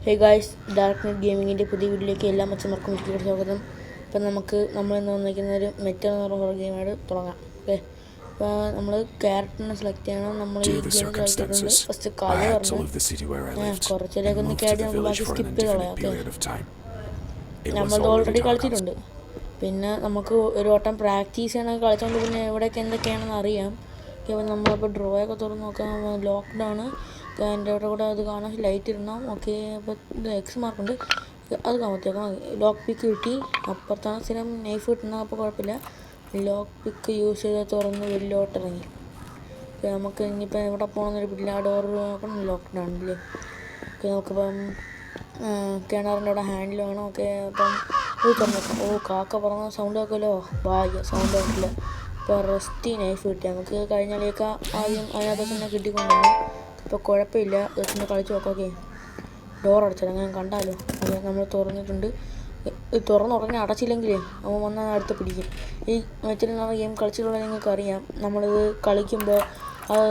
Hey guys, dark net ഗെയിമിങ്ങിൻ്റെ പുതിയ വീഡിയോയിലേക്ക് എല്ലാ മച്ചന്മാർക്കും വീട്ടിലേക്ക് സ്വാഗതം. ഇപ്പം നമ്മൾ ഇന്ന് വന്നിരിക്കുന്ന ഒരു മെറ്റൽ എന്ന് പറഞ്ഞ ഗെയിമായിട്ട് തുടങ്ങാം. ഓക്കെ, അപ്പോൾ നമ്മൾ ക്യാരക്ടറിനെ സെലക്ട് ചെയ്യണം. നമ്മൾ ഈ ഗെയിം സെലക്ട് ചെയ്തിട്ടുണ്ട്. ഫസ്റ്റ് കഥ പറഞ്ഞ് കുറച്ചിലേക്ക് ഒന്ന് കേട്ടി നമുക്ക് ബാക്കി സ്കിപ്പ് ചെയ്ത് കളയാം. ഓക്കെ, നമ്മളത് ഓൾറെഡി കളിച്ചിട്ടുണ്ട്. പിന്നെ നമുക്ക് ഒരു വട്ടം പ്രാക്ടീസ് ചെയ്യണമെങ്കിൽ കളിച്ചുകൊണ്ട് പിന്നെ എവിടെയൊക്കെ എന്തൊക്കെയാണെന്ന് അറിയാം. ഓക്കെ, അപ്പോൾ നമ്മളിപ്പോൾ ഡ്രോ ഒക്കെ തുറന്ന് നോക്കാം. ലോക്ക്ഡൗണ് എൻ്റെ കൂടെ അത് കാണാൻ ലൈറ്റ് ഇടണം. ഓക്കെ, അപ്പോൾ ഇത് എക്സ് മാർക്കുണ്ട്, അത് കാമത്തേക്കാം. ലോക്ക് പിക്ക് കിട്ടി. അപ്പുറത്താണ് സ്ഥിരം നൈഫ് കിട്ടുന്നത്, അപ്പോൾ കുഴപ്പമില്ല. ലോക്ക് പിക്ക് യൂസ് ചെയ്ത് തുറന്ന് വെളിയിലോട്ടിറങ്ങി. ഓക്കെ, നമുക്ക് ഇനിയിപ്പോൾ എവിടെ പോകണമെന്നൊരു പിടില്ല. ആ ഡോർ നോക്കണം, ലോക്ക്ഡൗൺ ഇല്ലേ. ഓക്കെ, നമുക്കിപ്പം കിണറിൻ്റെ അവിടെ ഹാൻഡിൽ വേണം. ഓക്കെ, അപ്പം ഇത് തുറന്നേക്കാം. കാക്ക പറഞ്ഞ സൗണ്ട് ആക്കുമല്ലോ, ഭാഗ്യ സൗണ്ട് ആക്കില്ല. ഇപ്പോൾ റെസ്റ്റി നൈഫ് കിട്ടി. നമുക്ക് കഴിഞ്ഞ കളിയൊക്കെ ആദ്യം അതിനകത്ത് തന്നെ കിട്ടിക്കൊണ്ടുവന്നു. ഇപ്പോൾ കുഴപ്പമില്ല, ജസ്റ്റ് കളിച്ച് നോക്കാം. ഓക്കെ, ഡോർ അടച്ചത് അങ്ങനെ കണ്ടാലോ. അത് നമ്മൾ തുറന്നിട്ടുണ്ട്. തുറന്നുടനെ അടച്ചില്ലെങ്കിലേ അവൻ വന്നാൽ അടുത്ത് പിടിക്കും. ഈ മെറ്റൽ ഗെയിം കളിച്ചിട്ടുള്ള നിങ്ങൾക്ക് അറിയാം, നമ്മളിത് കളിക്കുമ്പോൾ അത്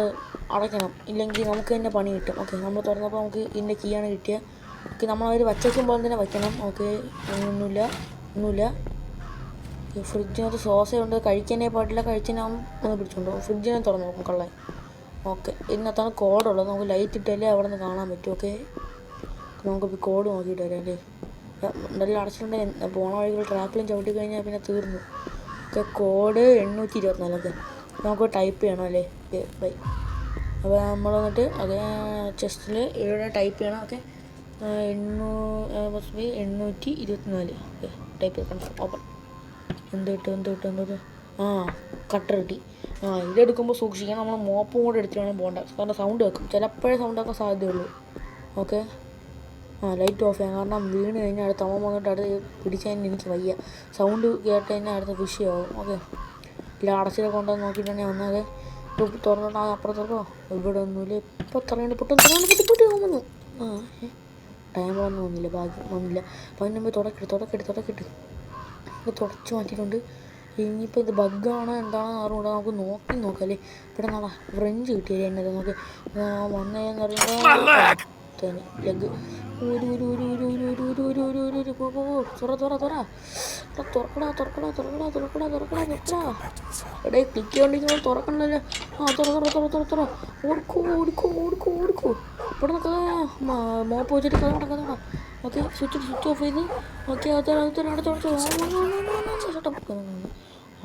അടയ്ക്കണം, ഇല്ലെങ്കിൽ നമുക്ക് തന്നെ പണി കിട്ടും. ഓക്കെ, നമ്മൾ തുറന്നപ്പോൾ നമുക്ക് ഇതിൻ്റെ കീയാണ് കിട്ടിയത്. ഓക്കെ, നമ്മളവർ വച്ചേക്കുമ്പോൾ തന്നെ വയ്ക്കണം. ഓക്കെ, ഒന്നുമില്ല. ഫ്രിഡ്ജിനകത്ത് സോസയുണ്ട്, കഴിക്കാനേ പാടില്ല. കഴിച്ചാൽ ഒന്ന് പിടിച്ചോണ്ടോ. ഫ്രിഡ്ജിനെ തുറന്ന് നോക്കും കള്ളൻ. ഓക്കെ, ഇതിനകത്താണ് കോഡുള്ളത്. നമുക്ക് ലൈറ്റ് ഇട്ടാലേ അവിടെ നിന്ന് കാണാൻ പറ്റും. ഓക്കെ, നമുക്കിപ്പോൾ കോഡ് നോക്കിയിട്ട് വരാം അല്ലേ. എന്തെല്ലാം അടച്ചിട്ടുണ്ടെങ്കിൽ പോണ വഴികൾ ട്രാക്കിലും ചവിട്ടി കഴിഞ്ഞാൽ പിന്നെ തീർന്നു. Okay, code 824. ഓക്കെ, നമുക്ക് ടൈപ്പ് ചെയ്യണം അല്ലേ. Okay, bye. അപ്പോൾ നമ്മൾ വന്നിട്ട് അത് ചെസ്റ്റിൽ ഇവിടെ ടൈപ്പ് ചെയ്യണം. ഓക്കെ, 824. ഓക്കെ, ടൈപ്പ് ചെയ്ത് കൺഫേം ഓപ്പൺ. എന്ത് കിട്ടും. കട്ടർ കിട്ടി. ഇതെടുക്കുമ്പോൾ സൂക്ഷിക്കണം. നമ്മൾ മോപ്പും കൂടെ എടുത്തിട്ട് വേണം പോകേണ്ട, കാരണം സൗണ്ട് കേൾക്കും. ചിലപ്പോഴേ സൗണ്ട് ആക്കാൻ സാധ്യതയുള്ളൂ. ഓക്കെ, ലൈറ്റ് ഓഫ് ചെയ്യാം, കാരണം വീണ് കഴിഞ്ഞാൽ അടുത്ത് അമ്മ വന്നിട്ട് അടുത്ത് പിടിച്ചതിന് എനിക്ക് വയ്യ. സൗണ്ട് കേട്ട് കഴിഞ്ഞാൽ അടുത്ത വിഷയമാവും. ഓക്കെ, ഇല്ല അടച്ചിലൊക്കെ കൊണ്ടുവന്ന് നോക്കിയിട്ടുണ്ടെങ്കിൽ വന്നാതെ തുറന്നിട്ട് അപ്പുറം തുറക്കോ. ഇവിടെ ഒന്നുമില്ല. ഇപ്പോൾ തുറന്നിട്ട് പൊട്ടി വന്നു. ടൈമറൊന്നും വന്നില്ല, ഭാഗ്യം വന്നില്ല. അപ്പോൾ അതിന് മുമ്പ് തുടക്കിട്ട് തുടച്ച് മാറ്റിയിട്ടുണ്ട്. ഇനിയിപ്പോൾ ഇത് ബഗ്ഗാണോ എന്താണെന്ന് അറിഞ്ഞൂടാ. നമുക്ക് നോക്കാം അല്ലേ. ഇവിടെ നാളെ ഫ്രഞ്ച് കിട്ടിയല്ലേ എന്നത്. നമുക്ക് വന്നതെന്ന് പറയുമ്പോൾ തന്നെ ലെഗ് എടേ ക്ലിക്ക് ചെയ്തോണ്ടിരിക്കുമ്പോൾ തുറക്കണല്ലോ. ഓടിക്കോ. ഇവിടെ മോപ്പ് വെച്ചിട്ട് കഥ. ഓക്കെ, സ്വിച്ച് ഓഫ് ചെയ്ത്. ഓക്കെ,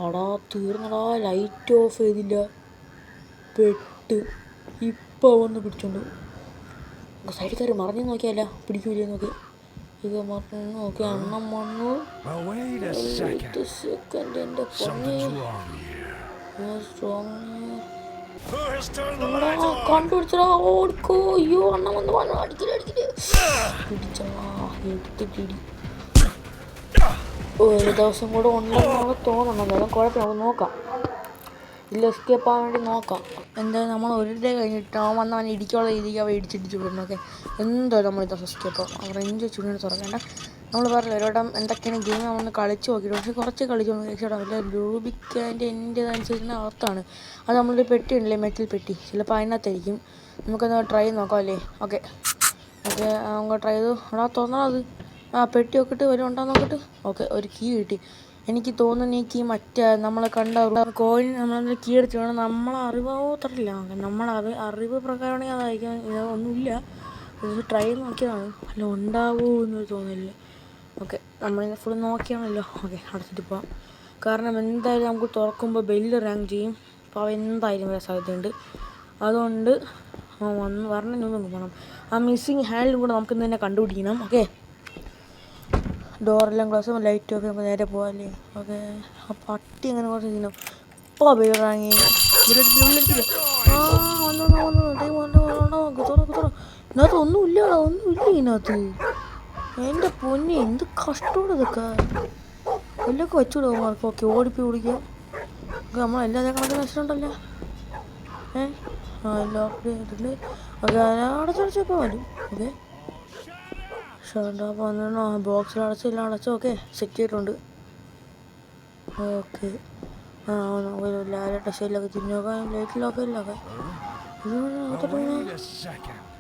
അടാ തീർന്നടാ, ലൈറ്റ് ഓഫ് ചെയ്തില്ല, പെട്ട്. ഇപ്പോൾ വന്ന് പിടിച്ചോണ്ട് സൈഡിൽ കയറി മറിഞ്ഞ് നോക്കിയല്ല പിടിക്കൂലേ നോക്കി. ഇത് മറിഞ്ഞു നോക്കി, അണ്ണം വന്നു. സെക്കൻഡ് എൻ്റെ പൊന്നെ കണ്ടുപിടിച്ചടാ. ഓടിക്കോ. അയ്യോ, അണ്ണ വന്ന് അടിക്കില്ല. പിടിച്ചാ എടുത്തിട്ടിടി. ഒരു ദിവസം കൂടെ ഉണ്ടെന്നാണ് തോന്നണം. എന്തായാലും കുഴപ്പമില്ല, നമുക്ക് നോക്കാം. ഇല്ല, എസ്കേപ്പ് ആവാൻ വേണ്ടി നോക്കാം. എന്തായാലും നമ്മൾ ഒരു ഡേ കഴിഞ്ഞിട്ട് അവൻ ഇടിക്കാനുള്ള രീതിക്ക് അവ ഇടിച്ചിടിച്ച് വിടണം. ഓക്കെ, എന്തായാലും നമ്മളിത് എസ്കേപ്പ് ആവും. റേഞ്ച് ചുണ്ടിന് തുറക്കേണ്ട. നമ്മൾ പറഞ്ഞില്ല ഒരു വട്ടം എന്തൊക്കെയാണ് ഗെയിം നമ്മളൊന്ന് കളിച്ച് നോക്കിയിട്ട്, പക്ഷേ കുറച്ച് കളിച്ചോണ്ട് രക്ഷപ്പെടാൻ പറ്റില്ല. രൂപിക്കതിൻ്റെ എൻ്റെതനുസരിച്ച് അർത്ഥമാണ്. അത് നമ്മളൊരു പെട്ടി ഉണ്ടല്ലേ, മെറ്റൽ പെട്ടി, ചിലപ്പോൾ അതിനകത്തായിരിക്കും. നമുക്കൊന്ന് ട്രൈ നോക്കാം അല്ലേ. ഓക്കെ, നമുക്ക് ട്രൈ ചെയ്തു. തുറന്നത് പെട്ടി നോക്കിയിട്ട് വരുന്നുണ്ടോ നോക്കിയിട്ട്. ഓക്കെ, ഒരു കീ കിട്ടി. എനിക്ക് തോന്നുന്നു ഈ കീ മറ്റേ നമ്മളെ കണ്ട കോയിൻ നമ്മളെന്തെങ്കിലും കീ എടുത്ത് വേണം. നമ്മളെ അറിവോത്തറില്ല, അറിവ് പ്രകാരമാണെങ്കിൽ അതായിരിക്കും. ഒന്നുമില്ല, ഇത് ട്രൈ ചെയ്ത് നോക്കിയതാണ്. അല്ല ഉണ്ടാവുമോ എന്നൊരു തോന്നില്ല. ഓക്കെ, നമ്മളിങ്ങനെ ഫുൾ നോക്കിയാണല്ലോ. ഓക്കെ, അടച്ചിട്ട് പോവാം. കാരണം എന്തായാലും നമുക്ക് തുറക്കുമ്പോൾ ബെല്ല് റാങ്ക് ചെയ്യും. അപ്പോൾ അവ എന്തായാലും വരാൻ സാധ്യതയുണ്ട്. അതുകൊണ്ട് പറഞ്ഞതിന് മുമ്പ് പോകണം. ആ മിസ്സിങ് ഹാൻഡിലും കൂടെ നമുക്ക് തന്നെ കണ്ടുപിടിക്കണം. ഓക്കെ, ഡോറെല്ലാം ക്ലോസ്, ലൈറ്റ് ഓഫ് നമുക്ക് നേരെ പോകാമല്ലേ. ഓക്കെ, ആ പട്ടി അങ്ങനെ കുറച്ച് ചെയ്യണം. ഇപ്പോൾ ബെല്ലിറങ്ങി ഇതിനകത്ത് ഒന്നുമില്ല ഇതിനകത്ത്. എൻ്റെ പൊന്നെ, എന്ത് കഷ്ടമാണ് ഇതൊക്കെ. എല്ലൊക്കെ വെച്ചുവിടുക മാർക്ക്. ഓക്കെ, ഓടിപ്പോയി ഓടിക്കാം. ഓക്കെ, നമ്മളെല്ലാ കണക്കിന് വെച്ചിട്ടുണ്ടല്ലോ. ലോക്ക് ചെയ്തിട്ടുണ്ട്. ഓക്കെ, അടച്ചപ്പോൾ വരും. ഓക്കെ, ഷർട്ട് വന്നിട്ട് ബോക്സിൽ അടച്ചോ. ഓക്കെ, സെറ്റ് ചെയ്തിട്ടുണ്ട്. ഓക്കെ, ലാലട്ട ഷെല്ലൊക്കെ തിരിഞ്ഞു നോക്കാം. ലൈറ്റിലൊക്കെ ഇല്ലൊക്കെ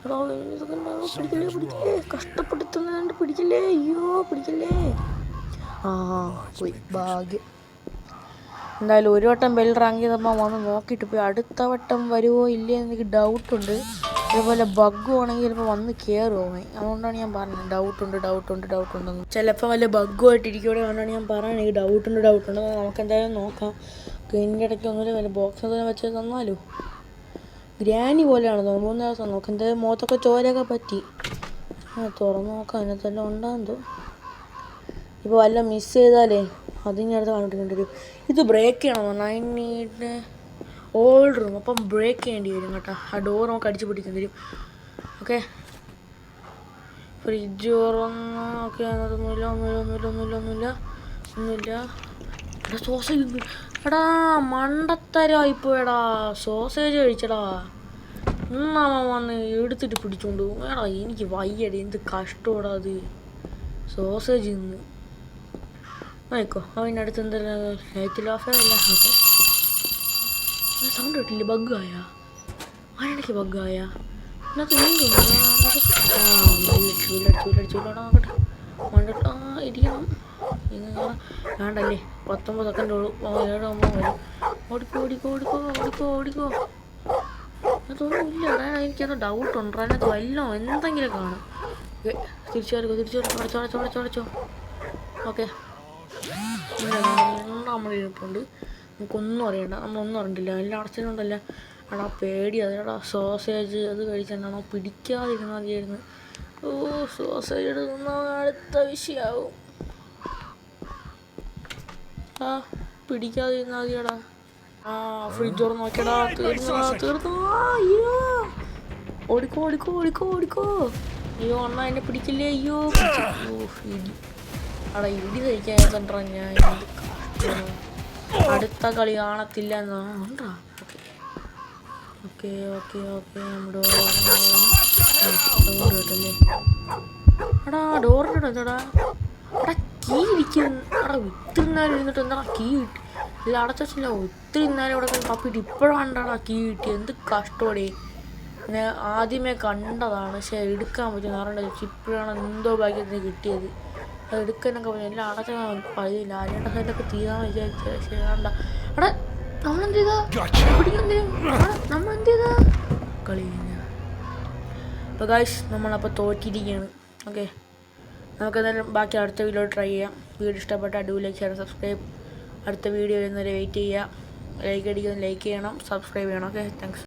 പിടിക്കല്ലേ പിടിക്കല്ലേ, കഷ്ടപ്പെടുത്തുന്നുണ്ട്, പിടിക്കല്ലേ, അയ്യോ പിടിക്കല്ലേ. ആ പോയി, ഭാഗ്യം. എന്തായാലും ഒരു വട്ടം ബെൽ റാങ്ക് ചെയ്തപ്പോൾ വന്ന് നോക്കിയിട്ട് പോയി. അടുത്ത വട്ടം വരുമോ ഇല്ലേ എന്ന് എനിക്ക് ഡൗട്ടുണ്ട്. അതേപോലെ ബഗ്ഗും ആണെങ്കിൽ ചിലപ്പോൾ വന്ന് കയറുമോ, അതുകൊണ്ടാണ് ഞാൻ പറഞ്ഞത് ഡൗട്ടുണ്ടെന്ന്. ചിലപ്പോൾ വല്ല ബഗ്ഗുമായിട്ട് ഇരിക്കുകയോ, അതുകൊണ്ടാണ് ഞാൻ പറയുന്നത് എനിക്ക് ഡൗട്ടുണ്ട്. നമുക്ക് എന്തായാലും നോക്കാം. ഇതിൻ്റെ ഇടയ്ക്ക് ഒന്നുമില്ല, വല്ല ബോക്സ് എന്തെങ്കിലും വെച്ച് തന്നാലോ. ഗ്രാനി പോലെയാണ് തോന്നുന്നു. 3 ദിവസം നോക്കാം. എന്തായാലും മുഖത്തൊക്കെ ചോരയൊക്കെ പറ്റി. തുറന്ന് നോക്കാം, അതിനകത്തെല്ലാം ഉണ്ടാകുന്നു. ഇപ്പോൾ വല്ല മിസ് ചെയ്താലേ അതിനടുത്ത് കണ്ടിട്ടുണ്ട്. ഇത് ബ്രേക്ക് ചെയ്യണം. I need old room. അപ്പം ബ്രേക്ക് ചെയ്യേണ്ടി വരും കേട്ടോ. ആ ഡോർ നമുക്ക് അടിച്ച് പിടിക്കേണ്ടി വരും. ഓക്കെ, ഫ്രിഡ്ജ് തുറന്ന്. ഓക്കെ, ഒന്നുമില്ല. എടാ സോസേജ്, എടാ മണ്ടത്തരായിപ്പോയടാ. സോസേജ് കഴിച്ചടാ. വന്ന് എടുത്തിട്ട് പിടിച്ചോണ്ട് പോകും. എടാ എനിക്ക് വയ്യടേ, എന്ത് കഷ്ടമാടാ അത്. സോസേജ് ഇന്ന് ആയിക്കോ. അവനടുത്ത് എന്തെല്ലാം ലൈറ്റിൽ ഓഫ് അല്ല. ഓക്കെ, സൗണ്ട് കേട്ടില്ല. ബഗ്ഗായ അതിനിടയ്ക്ക് ബഗ്ഗായ ഇരിക്കണം. വേണ്ടല്ലേ, 19 സെക്കൻഡ് ഉള്ളൂ. 7 ആകുമ്പോൾ വരും. ഓടിക്കോ. അതൊന്നും ഇല്ല. എനിക്കത് ഡൗട്ടുണ്ട്. അതിനകത്ത് വല്ലതും എന്തെങ്കിലും കാണും. തിരിച്ചു അടച്ചോ. ഓക്കെ, നമ്മളിരിപ്പുണ്ട്. നമുക്കൊന്നും അറിയണ്ട, നമ്മളൊന്നും അറിയണ്ടില്ല. എല്ലാം അടച്ചിട്ടുണ്ടല്ല. എടാ പേടി, അതെടാ സോസേജ് അത് കഴിച്ചിട്ടുണ്ടാണോ. പിടിക്കാതിരുന്നാൽ മതിയായിരുന്നു. ഓ സോസേജ് എടുക്കുന്ന അടുത്ത വിഷയമാവും. പിടിക്കാതിരുന്നാൽ മതിയടാ. ഫ്രിഡ്ജ് തുറന്ന് നോക്കിയടാ. തീർന്നു. ഓടിക്കോ. അയ്യോ അണ്ണാ, എന്നെ പിടിക്കില്ലേ. അയ്യോ ഇടി. അടാ ഇടി കഴിക്കാൻ ഞാൻ. അടുത്ത കളി കാണത്തില്ല എന്നാണ്. ഓക്കെ നമ്മുടെ കേട്ടല്ലേ. എടാ ഡോറിൻ്റെ എന്താടാ. എടാ കീ ഇരിക്കുന്നു. എടാ ഒത്തിരി നേരം ഇരുന്നിട്ട് എന്താടാ കീ കിട്ടി. ഇല്ല അടച്ചില്ല. ഒത്തിരി നേരം ഇവിടെ തപ്പിയിട്ട് ഇപ്പോഴാണ്ടാടാ കീ കിട്ടി. എന്ത് കഷ്ടോടെ. ഞാൻ ആദ്യമേ കണ്ടതാണ്, പക്ഷെ എടുക്കാൻ പറ്റും. അറിയണ്ട ഇപ്പോഴാണ് എന്തോ ഭാഗ്യത്തിന് കിട്ടിയത്. അത് എടുക്കാനൊക്കെ പറ്റും. എല്ലാം അടച്ച പതിയില്ല. ആരുടെ സൈഡിലൊക്കെ തീരാൻ വിചാരിച്ച. പക്ഷേ വേണ്ട. എടാ നമ്മളെന്ത് ചെയ്താ കളി കഴിഞ്ഞ. അപ്പോൾ ഗൈസ് നമ്മളപ്പോൾ തോറ്റിരിക്കുകയാണ്. ഓക്കെ, നമുക്കെന്തായാലും ബാക്കി അടുത്ത വീഡിയോ ട്രൈ ചെയ്യാം. വീഡിയോ ഇഷ്ടപ്പെട്ട ഡു ലൈക്ക് ഷെയർ സബ്സ്ക്രൈബ്. അടുത്ത വീഡിയോ വരുന്നവരെ വെയിറ്റ് ചെയ്യുക. ലൈക്ക് അടിക്കുന്നത് ലൈക്ക് ചെയ്യണം, സബ്സ്ക്രൈബ് ചെയ്യണം. Okay, thanks.